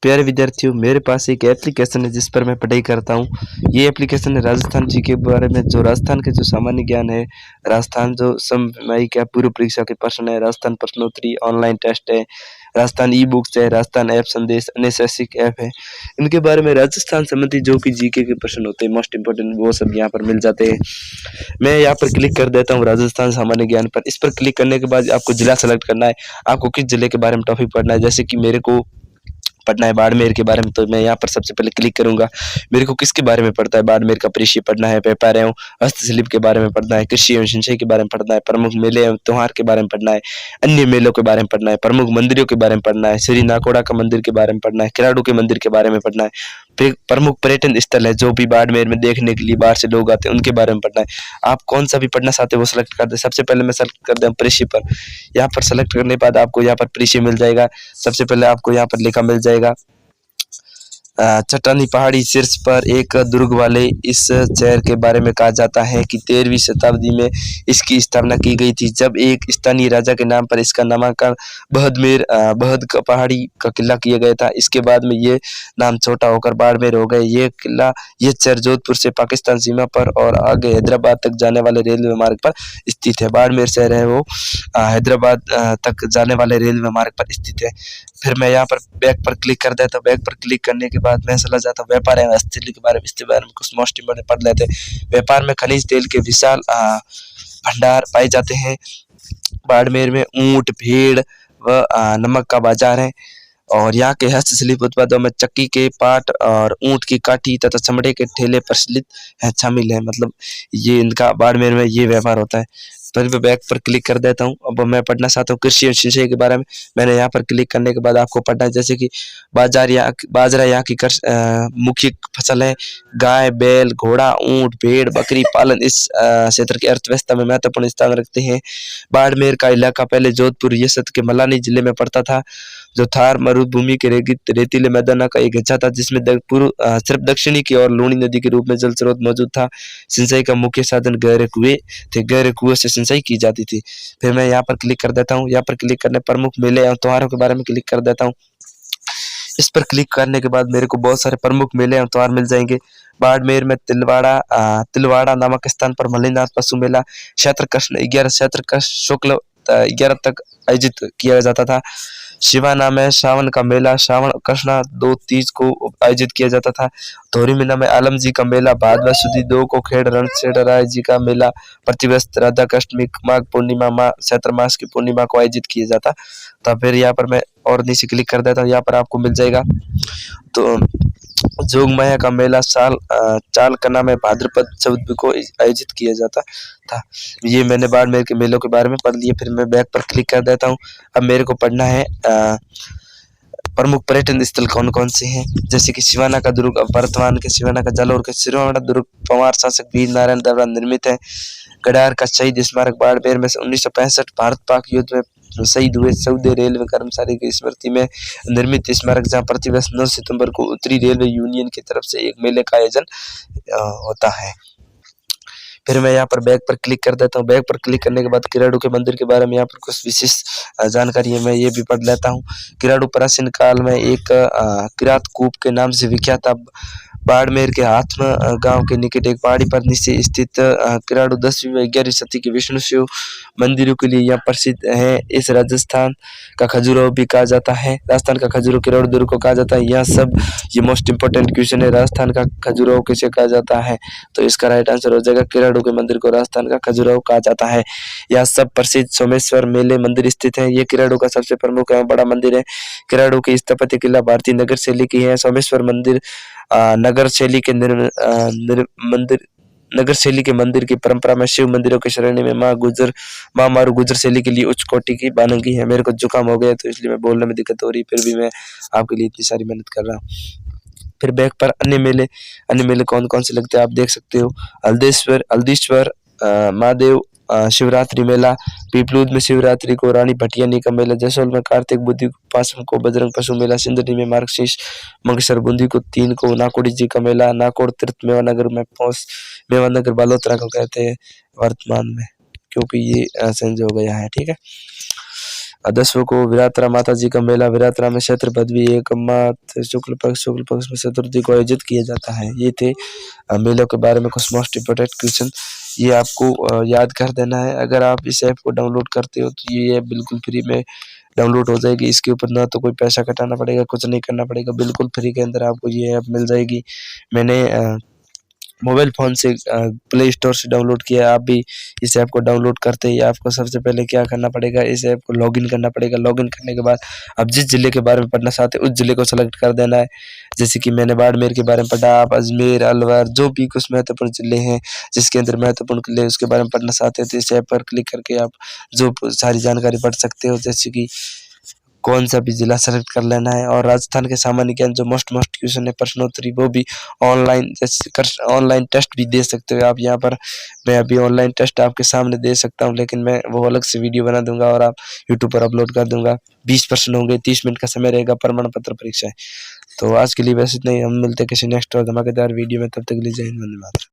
प्यारे विद्यार्थियों, मेरे पास एक एप्लीकेशन है जिस पर मैं पढ़ाई करता हूँ। ये एप्लीकेशन है राजस्थान जी के बारे में, जो राजस्थान के जो सामान्य ज्ञान है, राजस्थान जो समसामयिक या पूर्व परीक्षा के प्रश्न है, राजस्थान प्रश्नोत्तरी, ऑनलाइन टेस्ट है, राजस्थान ई बुक्स है, राजस्थान ऐप संदेश, अन्य शैक्षिक ऐप है। इनके बारे में राजस्थान संबंधी जो कि जीके के प्रश्न होते हैं, मोस्ट इंपोर्टेंट, वो सब यहाँ पर मिल जाते हैं। मैं यहाँ पर क्लिक कर देता हूँ राजस्थान सामान्य ज्ञान पर। इस पर क्लिक करने के बाद आपको जिला सेलेक्ट करना है, आपको किस जिले के बारे में टॉपिक पढ़ना है। जैसे कि मेरे को पढ़ना है बाड़मेर के बारे में, तो मैं यहाँ पर सबसे पहले क्लिक करूंगा। मेरे को किसके बारे में पढ़ता है, बाड़मेर का परिचय पढ़ना है, व्यापार एवं हस्तशिल्प के बारे में पढ़ना है, कृषि एवं सिंचाई के बारे में पढ़ना है, प्रमुख मेले एवं त्योहार के बारे में पढ़ना है, अन्य मेलों के बारे में पढ़ना है, प्रमुख मंदिरों के बारे में पढ़ना है, श्री नाकोड़ा का मंदिर के बारे में पढ़ना है, किराड़ू के मंदिर के बारे में पढ़ना है, फिर प्रमुख पर्यटन स्थल है जो भी बाड़मेर में देखने के लिए बाहर से लोग आते हैं उनके बारे में पढ़ना है। आप कौन सा भी पढ़ना चाहते हो वो सेलेक्ट कर दे। सबसे पहले मैं सेलेक्ट कर दूँ परिचय पर। यहाँ पर सेलेक्ट करने के बाद आपको यहाँ पर परिचय मिल जाएगा। सबसे पहले आपको यहाँ पर लिखा मिल जाएगा, चट्टानी पहाड़ी शीर्ष पर एक दुर्ग वाले इस शहर के बारे में कहा जाता है कि 13वीं शताब्दी में इसकी स्थापना की गई थी, जब एक स्थानीय राजा के नाम पर इसका नामांकन बहद पहाड़ी का किला किया गया था। इसके बाद में ये नाम छोटा होकर बाड़मेर हो गए। ये शहर जोधपुर से पाकिस्तान सीमा पर और आगे हैदराबाद तक जाने वाले रेलवे मार्ग पर स्थित है। बाड़मेर शहर है वो हैदराबाद तक जाने वाले रेलवे मार्ग पर स्थित है। फिर मैं यहाँ पर बैक पर क्लिक कर देता हूँ। बैक पर क्लिक करने के बाद मैं चला जाता हूँ व्यापार एवं हस्तशिल्प के बारे में। इसके बारे में कुछ मोस्ट इंपोर्टेंट पढ़ लेते हैं। व्यापार में खनिज तेल के विशाल भंडार पाए जाते हैं। बाड़मेर में ऊंट, भेड़ व नमक का बाजार है। और यहाँ के हस्तशिल्प उत्पादों में चक्की के पाट और ऊंट की काठी तथा चमड़े के ठेले प्रचलित है, शामिल है। मतलब ये इनका बाड़मेर में ये व्यापार होता है। फिर मैं बैक पर क्लिक कर देता हूँ। अब मैं पढ़ना चाहता हूँ कृषि और सिंचाई के बारे में। मैंने यहाँ पर क्लिक करने के बाद आपको पढ़ना है, जैसे कि बाजरा यहाँ की मुख्य फसल है। गाय, बैल, घोड़ा, ऊंट, भेड़, बकरी पालन इस क्षेत्र की अर्थव्यवस्था में महत्वपूर्ण स्थान रखते हैं। बाड़मेर का इलाका पहले जोधपुर रियासत के मलानी जिले में पड़ता था, जो थार मरुभूमि के रेतीले मैदानों का एक हिस्सा था, जिसमें सिर्फ दक्षिणी की ओर लूणी नदी के रूप में जल स्रोत मौजूद था। सिंचाई का मुख्य साधन गहरे कुएं थे। गहरे कुएं से सिंचाई की जाती थी। फिर मैं यहाँ पर क्लिक कर देता हूँ। यहाँ पर क्लिक करने प्रमुख मेले एवं त्योहारों के बारे में क्लिक कर देता हूँ। इस पर क्लिक करने के बाद मेरे को बहुत सारे प्रमुख मेले एवं त्योहार मिल जाएंगे। बाड़मेर में तिलवाड़ा नामक स्थान पर मल्लिनाथ पशु मेला क्षेत्र शुक्ल 11 तक आयोजित किया जाता था। शिवाना में सावन का मेला श्रावण कृष्णा 2 तीज को आयोजित किया जाता था। धोरी मीना में आलम जी का मेला भादवा सुदी 2 को खेड़ रणछेड़राय जी का मेला प्रतिवर्ष राधा अष्टमी माघ पूर्णिमा चैत्र मास की पूर्णिमा को आयोजित किया जाता। तो फिर यहाँ पर मैं और नीचे क्लिक कर देता हूँ। यहाँ पर आपको मिल जाएगा तो जोगमाया का मेला चालकना में भाद्रपद चौथ को आयोजित किया जाता था। ये मैंने बाड़मेर के मेलों के बारे में पढ़ लिया। फिर मैं बैक पर क्लिक कर देता हूँ। अब मेरे को पढ़ना है प्रमुख पर्यटन स्थल कौन कौन से हैं, जैसे कि सिवाना का दुर्ग, वर्तमान के सिवाना का जालौर के सिरवाड़ा दुर्ग पंवार शासक वीर नारायण द्वारा निर्मित है। गडार का शहीद स्मारक बाड़मेर में 1965 भारत पाक युद्ध में शहीद हुए 14 रेलवे कर्मचारी की स्मृति में निर्मित स्मारक, जहाँ प्रतिवर्ष 9 सितंबर को उत्तरी रेलवे यूनियन की तरफ से एक मेले का आयोजन होता है। फिर मैं यहाँ पर बैक पर क्लिक कर देता हूँ। बैक पर क्लिक करने के बाद किराड़ू के मंदिर के बारे में यहाँ पर कुछ विशेष जानकारी है, मैं ये भी पढ़ लेता हूँ। किराड़ू प्राचीन काल में एक किरात कूप के नाम से विख्यात था। बाड़मेर के हाथमा गांव के निकट एक पहाड़ी पर नीचे स्थित किराड़ू 10वीं व 11वीं शती के विष्णु शिव मंदिरों के लिए यह प्रसिद्ध है। इस राजस्थान का खजुराहो भी कहा जाता है। राजस्थान का खजुराहो किराड़ू दुर्ग को कहा जाता है। ये मोस्ट इंपोर्टेंट क्वेश्चन है, राजस्थान का खजुराहो किसे कहा जाता है, तो इसका राइट आंसर हो जाएगा किराड़ू के मंदिर को राजस्थान का खजुराहो कहा जाता है। यह सब प्रसिद्ध सोमेश्वर मेले मंदिर स्थित है। ये किराड़ू का सबसे प्रमुख एवं बड़ा मंदिर है। किराड़ू की स्थापत्य कला भारतीय नगर शैली की है। सोमेश्वर मंदिर नगर शैली के मंदिर की परंपरा में शिव मंदिरों की श्रेणी में माँ मारू गुजर शैली के लिए उच्च कोटि की मानगी है। मेरे को जुकाम हो गया तो इसलिए मैं बोलने में दिक्कत हो रही, फिर भी मैं आपके लिए इतनी सारी मेहनत कर रहा हूँ। फिर बैक पर अन्य मेले कौन कौन से लगते हैं आप देख सकते हो। हल्दीश्वर महादेव शिवरात्रि मेला, पीपलूद में शिवरात्रि को रानी भटियानी का मेला, जैसलमेर में कार्तिक बुद्धि पासम को बजरंग पशु मेला, सिंदरी में मार्गशीर्ष मंगसर बूंदी को 3 को नाकोड़ी जी का मेला, नाकोड़ तीर्थ मेवानगर में मेवानगर बालोतरा को कहते हैं वर्तमान में, क्योंकि ये चेंज हो गया है। ठीक है, 10वें को विराटरा माता जी का मेला विराटरा में क्षेत्र पदवी एक मात शुक्ल पक्ष में चतुर्थी को आयोजित किया जाता है। ये थे मेलों के बारे में कुछ मोस्ट इम्पोर्टेंट क्वेश्चन, ये आपको याद कर देना है। अगर आप इस ऐप को डाउनलोड करते हो तो ये ऐप बिल्कुल फ्री में डाउनलोड हो जाएगी। इसके ऊपर ना तो कोई पैसा कटाना पड़ेगा, कुछ नहीं करना पड़ेगा, बिल्कुल फ्री के अंदर आपको ये ऐप मिल जाएगी। मैंने मोबाइल फ़ोन से प्ले स्टोर से डाउनलोड किया। आप भी इस ऐप को डाउनलोड करते ही आपको सबसे पहले क्या करना पड़ेगा, इस ऐप को लॉगिन करना पड़ेगा। लॉगिन करने के बाद आप जिस ज़िले के बारे में पढ़ना चाहते हैं उस ज़िले को सेलेक्ट कर देना है। जैसे कि मैंने बाड़मेर के बारे में पढ़ा, आप अजमेर, अलवर, जो भी कुछ महत्वपूर्ण ज़िले हैं जिसके अंदर महत्वपूर्ण किले हैं उसके बारे में पढ़ना चाहते हैं तो इस ऐप पर क्लिक करके आप जो सारी जानकारी पढ़ सकते हो। जैसे कि कौन सा भी ज़िला सेलेक्ट कर लेना है, और राजस्थान के सामान्य ज्ञान जो मोस्ट क्वेश्चन है प्रश्नोत्तरी वो भी ऑनलाइन जैसे ऑनलाइन टेस्ट भी दे सकते हो आप यहाँ पर। मैं अभी ऑनलाइन टेस्ट आपके सामने दे सकता हूँ, लेकिन मैं वो अलग से वीडियो बना दूंगा और आप यूट्यूब पर अपलोड कर दूंगा। 20 प्रश्न होंगे, 30 मिनट का समय रहेगा, प्रमाण पत्र परीक्षा है। तो आज के लिए बस इतना ही, हम मिलते हैं किसी नेक्स्ट और धमाकेदार वीडियो में, तब तक के लिए जय हिंद, वंदे मातरम।